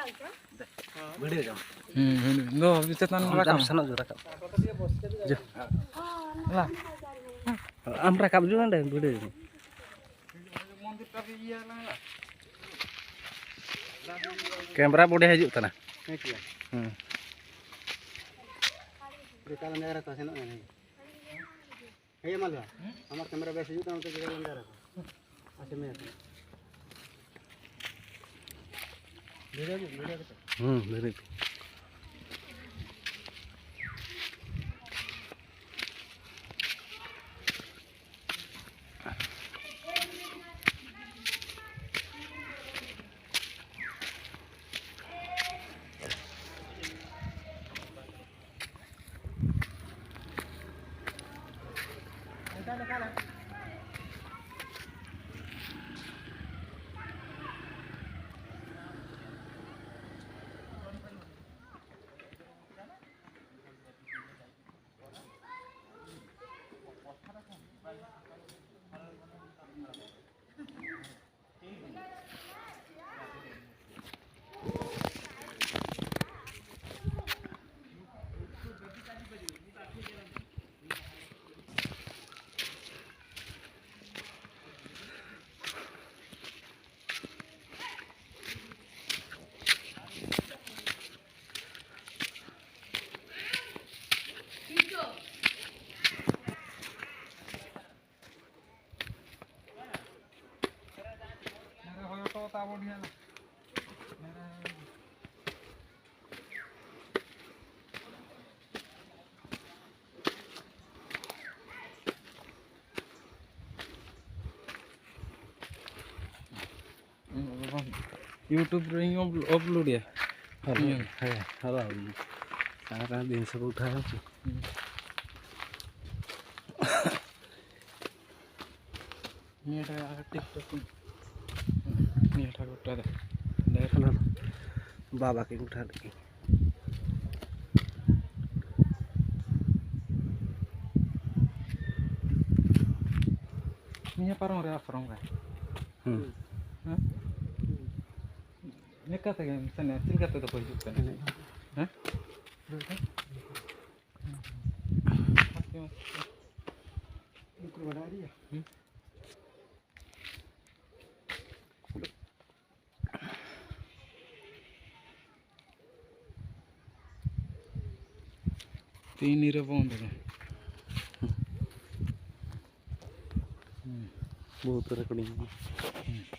Video जाओ no चेतन राकाब सनक जो राकाब जो ला आम राकाब जो अंडे वीडियो मंदिर का भी ये ला कैमरा बोडे हजू तना Kalau negara tu senang ni. Hei malah, amar kamera biasa juga untuk kita negara. Macam ni. मेरे बढ़िया यूट्यूब रे अपलोड है हेलो सारा दिन सब उठाया टिकटॉक नीटा गोटा दे देखना बाबा के उठा दे निया पारों रे आफरों का हां निका ते सने सिंगा ते तो कोई जुक नहीं हैं Ikut benda dia. तीन रे बंद है बहुत रिकॉर्डिंग